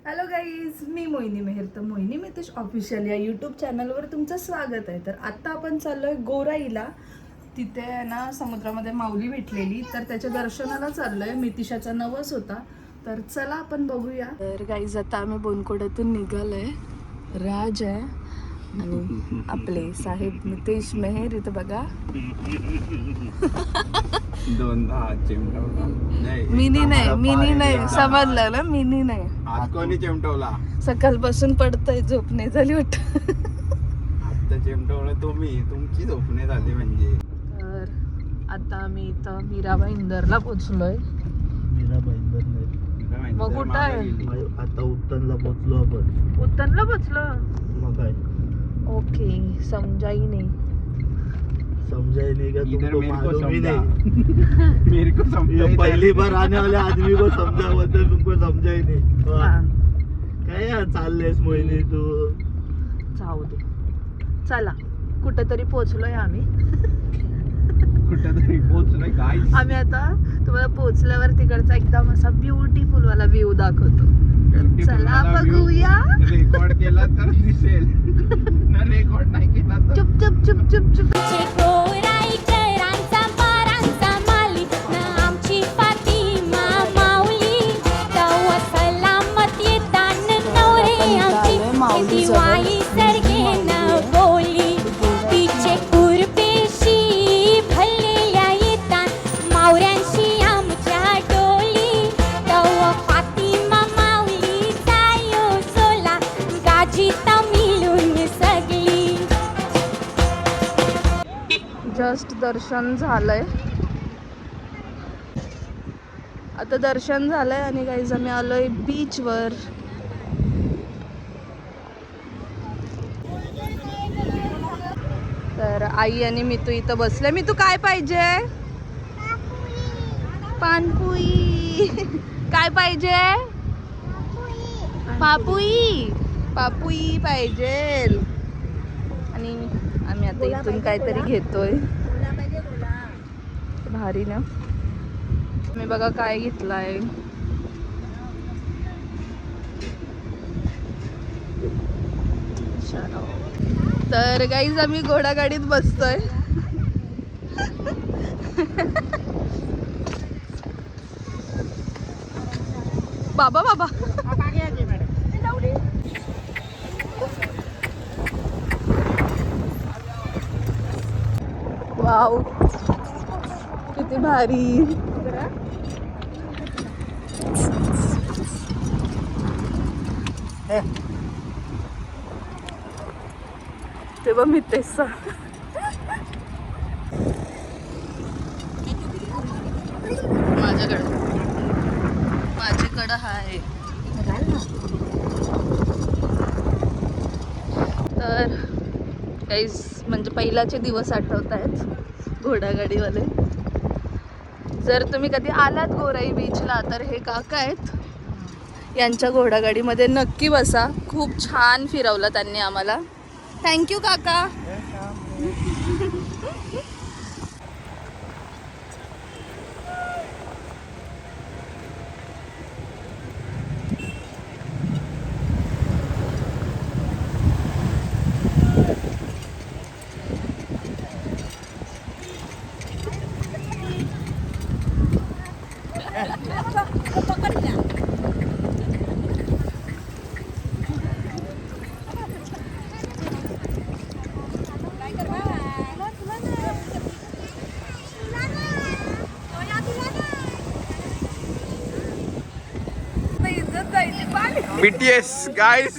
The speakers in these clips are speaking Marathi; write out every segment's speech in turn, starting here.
हॅलो गाईज, मी मोहिनी मेहर. तर मोहिनी मितेश ऑफिशियल या यूट्यूब चॅनलवर तुमचं स्वागत आहे. तर आत्ता आपण चाललोय गोराईला. तिथे ना समुद्रामध्ये माऊली भेटलेली, तर त्याच्या दर्शनाला चाललोय. मितिशाचा नवस होता, तर चला आपण बघूया. तर गाईज आता आम्ही बोनकोड्यातून निघालोय. राज आहे आणि आपले साहेब मितेश मेहर इथं बघा. मिनी नाही समजलं ना, मिनी नाही. कोणी चिमटवला? सकाळपासून पडतंय, झोप नाही झाली वाटत. आता चिमटवला तुम्ही, तुमची झोपणे झाली म्हणजे. तर आता आम्ही इथं मीराबाई इंदरला पोहोचलोय. मीराबाई इंदर नाही, मग कुठं आहे? आता उत्तनला पोहोचलो आपण. उत्तनला पोहोचलो. मग काय ओके, समजाई नहीं. समझाई नहीं क्या इधर तुमको मेरे को मालूम ही समझा। नहीं. मेरे को समझा ये पहली बार आने वाले आदमी को समझा बोलते तुमको समझा ही नहीं. हा, काय यार चाललेस मोहिनी तू? जाऊ दे. चला, कुठेतरी पोहोचलोय आम्ही. कुठेतरी पोहोचलोय गाईस. आम्ही आता तुम्हाला पोहोचल्यावर तिकडचा एकदम असा ब्युटिफुल वाला व्ह्यू दाखवतो. चला बघूया. रेकॉर्ड केला तर दिसेल, ना रेकॉर्ड नाही केला तर चुप चुप चुप चुप चुप. जस्ट दर्शन झालंय. आता दर्शन झालंय आणि गाईज आम्ही आलोय बीचवर. तर आई आणि मितू इथं बसले. मितू काय पाहिजे? पानपुई. काय पाहिजे? पापुई. पापुई पाहिजे. आणि आम्ही आता इथून काहीतरी घेतोय. भारी ना. मी बघा काय घेतलाय. तर गाईज आम्ही घोडागाडीत बसतोय. बाबा बाबा वाव, किती भारी. ते बघ मितेश माझ्याकडं हाय. तर काहीच म्हणजे पहिलाचे दिवस आठवत आहेत घोडागाडीवाले. जर तुम्ही कधी आलात गोराई बीचला तर हे काका आहेत, यांच्या घोडागाडीमध्ये नक्की बसा. खूप छान फिरवलं त्यांनी आम्हाला. थँक्यू काका. BTS गाईस.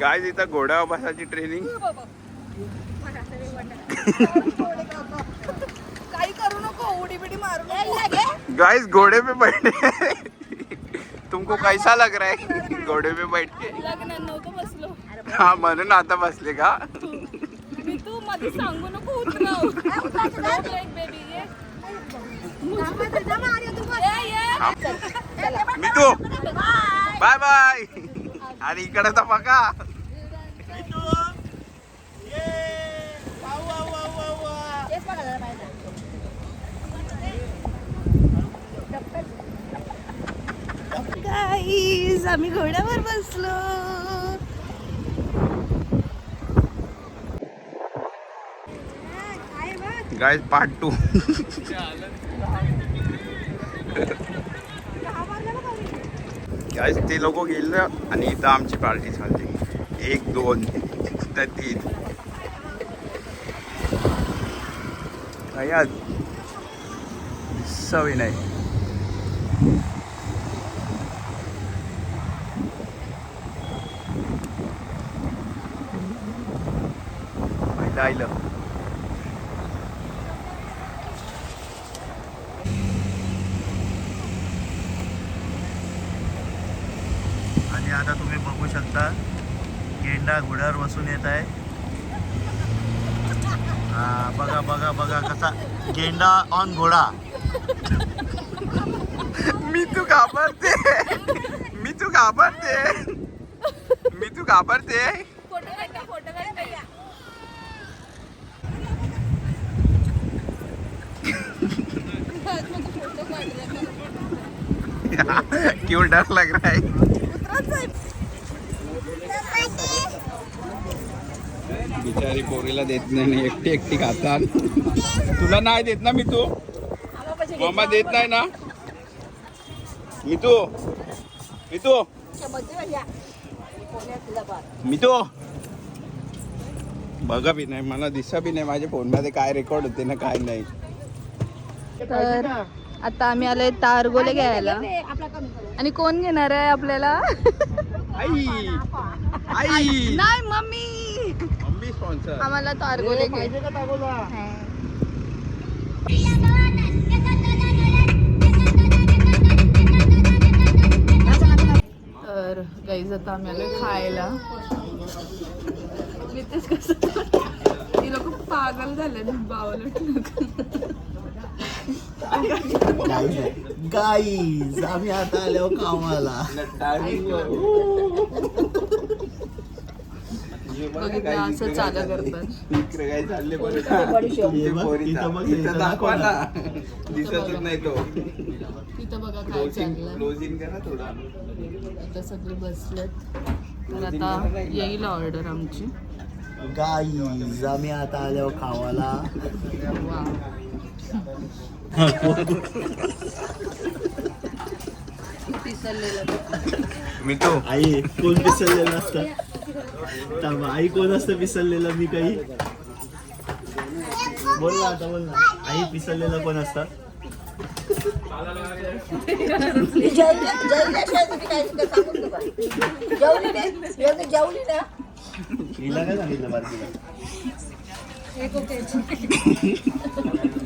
गाईस इथं घोड्यावर बसायची ट्रेनिंग. काही करू नको, उडी बिडी मारू. गाइस घोड़े पे बैठे. तुमको कैसा लग रहा है घोड़े पे बैठ के? लग्नात नव्हतं बसलो. हा म्हणून आता बसले का? मी तू मध्ये सांगू नको उतरव. बेबी ये. मी तू बाय बाय. आणि इकडे तर बघा. गाईज आम्ही घोड्यावर बसलो. Guys part 2. गाइस ते लोक गेले आणि इथं आमची पार्टी झाली. 1 2 तर 3 काय सवय नाही. आईलं आणि आता तुम्ही बघू शकता गेंडा घोड्यावर बसून येत आहे. हा बघा बघा बघा कसा गेंडा ऑन घोडा. मी तू घाबरते. मी तू घाबरते. मी तू घाबरते. क्यों डर लग रहा है. बिचारी पोरीला देत नाही, एकटी एकटी खातात. तुला नाही देत ना मी तू. मामा देत नाही ना मी तू. मी तू मी तू बघा बी नाही, मला दिसा बी नाही माझ्या फोन मध्ये काय रेकॉर्ड होते ना काय नाही. तर आता आम्ही आलोय तारगोले घ्यायला. आणि कोण घेणार आहे आपल्याला? आई आई नाही मम्मी. Mummy sponsor. आम्हाला तारगोले पाहिजे का तागोला? तर गाईज आता आम्ही आलोय खायला. नितेश कसं ही लोक पागल झाले गाईज आम्ही आता आलो कामाला. बघितलं असं चालू करतात. काय चालले बरं. इथं दाखवा ना. दिसतच नाही तो. तिथं बघा काय चाललंय. क्लोजिंग करा थोडा. आता सगळे बसलेत. तर आता येईल ऑर्डर आमची. गाईज आम्ही आता आलो खावाला. वा मी तो आई कोण पिसरलेलं असतं? थांबा, आई कोण असतं पिसरलेलं? मी काही बोल ना आता, बोल ना. आई पिसरलेलं कोण असतं? हिला काय सांगितलं बारकीला?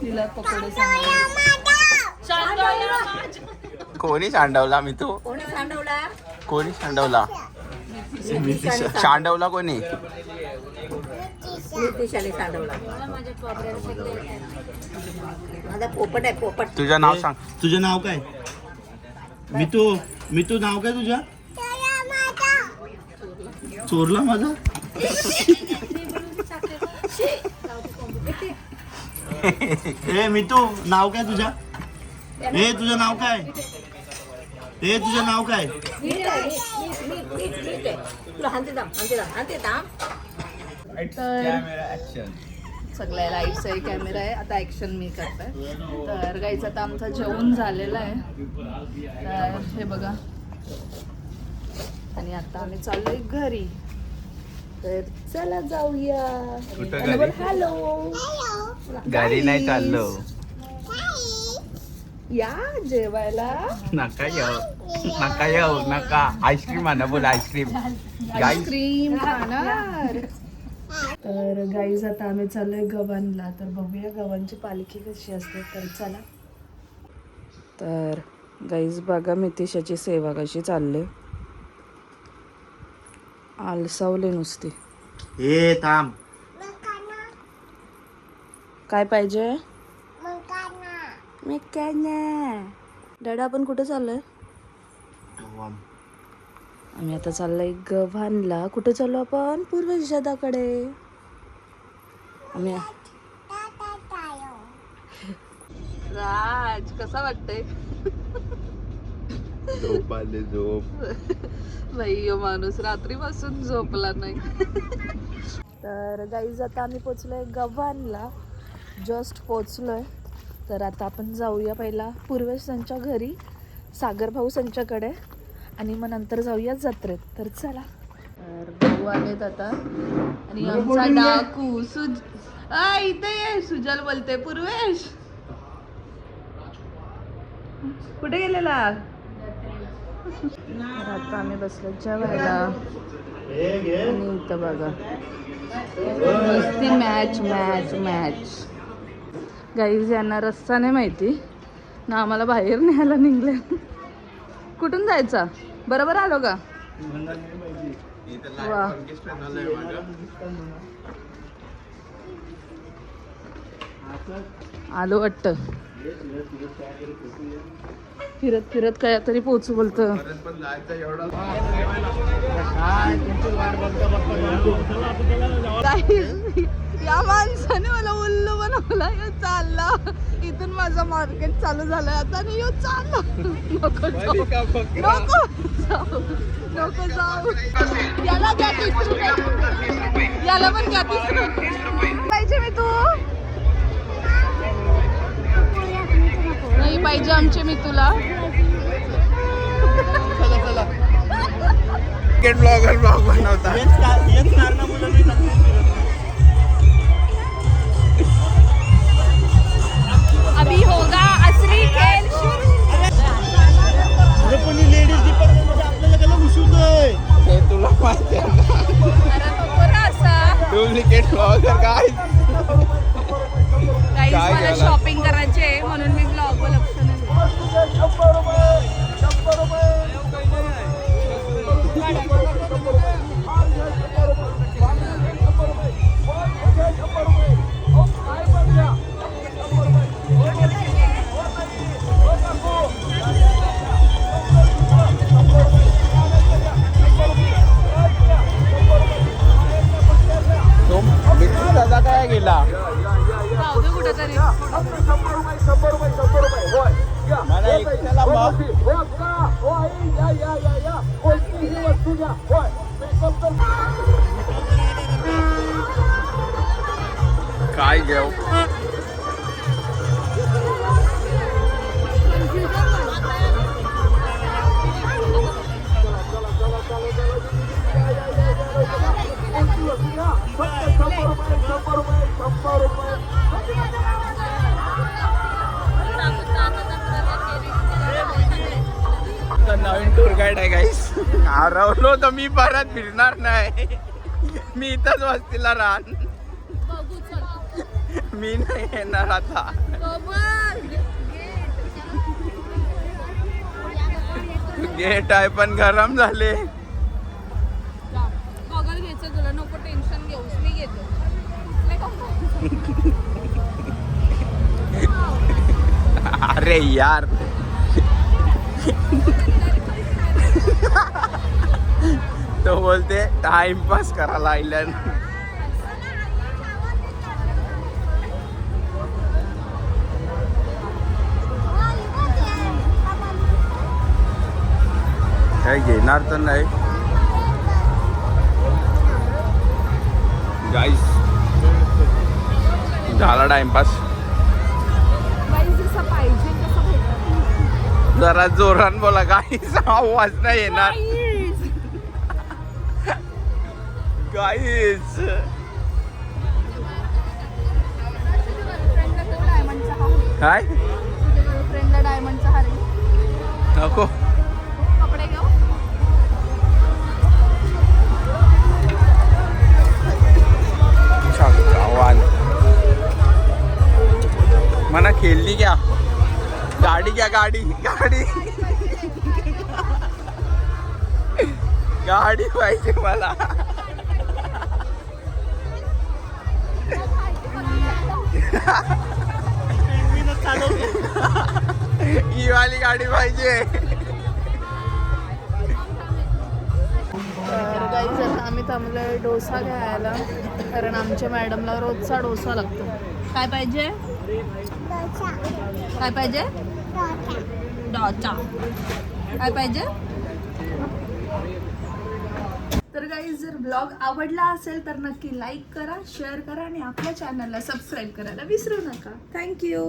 तिला पकोडे कोणी सांडवला मी तो. कोणी सांडवला? सांडवला कोणी? माझा पोपट आहे पोपट. तुझं नाव सांग. तुझं नाव काय? मितू नाव काय तुझ्या? चोरला माझा. ए मितू नाव काय तुझ्या? ए तुझं नाव काय? ए तुझं नाव काय? तुला हानते दाम सगळ्या लाईट्स आहे, कॅमेरा आहे. आता ऍक्शन मी करताय. तर गाईच आता आमचं जेवण झालेलं आहे. तर हे बघा. आणि आता आम्ही चाललोय घरी. तर चला जाऊया. कुठं घरी? हॅलो. घरी नाही चाललो. या जेवायला. नका येऊ नका. आईस्क्रीम आणा. बोल आईस्क्रीम. आईस्क्रीम खाणार. तर गाईज आता आम्ही चाललोय गव्हाणला. तर बघूया गव्हाणची पालखी कशी असते. तर चला. तर गाईज बघा मितिशाची सेवा कशी चालली. आलसावले नुसते. ए थांब. काय पाहिजे? डॅडा आपण कुठे चाललोय? आम्ही आता चाललोय गव्हाणला. कुठे चाललो आपण? पूर्वजादाकडे. आम्ही राज कसा वाटतंय? झोप आले झोप. बाई माणूस रात्रीपासून झोपला नाही. तर गाईज आता आम्ही पोचलोय गव्हाणला, जस्ट पोचलोय. तर आता आपण जाऊया पहिला पूर्वेश त्यांच्या घरी, सागर भाऊ त्यांच्याकडे, आणि मग नंतर जाऊया जत्रेत. तर चला. तर भाऊ आलेत आता आणि आमचा डाकू इथे ये. सुजल बोलते पूर्वेश कुठे गेलेला. तर आता आम्ही बसलो जेवायला आणि इथं बघा मस्ती मॅच मॅच मॅच. गाईज यांना रस्ता नाही माहिती ना, आम्हाला बाहेर न्यायला निघले. कुठून जायचा, बरोबर आलो का. वा आलो वाटतं. फिरत फिरत काय तरी पोचू बोलत. या माणसाने मला उल्लू बनवला. चालला इथून माझं मार्केट चालू झालंय आता, आणि यो चालला. नको जाऊ, नको जाऊ, नको जाऊ. याला द्या 30 रुपये, याला पण द्या 30 रुपये पाहिजे. मी तू नाही पाहिजे आमचे, मी तुला. ब्लॉगर ब्लॉग बनवता. अभी होगा असली खेळ शुरू. लेडीज डिपार्टमेंट आपल्याला त्याला घुसवतोय. ते तुला माहिती आहे ना. अरे नको ना असा. डुप्लिकेट ब्लॉगर काय. गाईज काय मला केलं? शॉपिंग करायची आहे म्हणून मी ब्लॉगवर लक्ष नाही देत. तो बिट्टू दादा काय गेला. जाऊ दे कुठेतरी. मला एकट्याला बघ. काय घेऊ. नवीन टूर गाईड आहे गाईस. हरवलो तर मी परत फिरणार नाही. मी इथंच वस्तीला राहण. मी नाही येणार आता. गेट आहे पण गरम झाले. गॉगल घ्यायचं तुला, नको टेन्शन घेऊस, मी घेतो. अरे यार. तो बोलते टाइमपास करायला आयलन. काही घेणार तर नाही गाईस. झाला टाइमपास. जसं पाहिजे तसं भेटत. जरा जोरान बोला गाईस, आवाज नाही येणार. गाईस काय फ्रेंडला डायमंडचा हार नको. कपडे घेऊ. आव्हान मना खेळली क्या. गाडी क्या, गाडी गाडी गाडी पाहिजे मला. ही वाली गाडी पाहिजे. तर गाईज आता आम्ही थांबलोय डोसा घ्यायला, कारण आमच्या मॅडमला रोजचा डोसा लागतो. काय पाहिजे, काय पाहिजे, डोसा. काय पाहिजे? तर गाईज जर ब्लॉग आवडला असेल तर नक्की लाईक करा, शेअर करा आणि आपल्या चॅनलला सबस्क्राईब करायला विसरू नका. थँक्यू.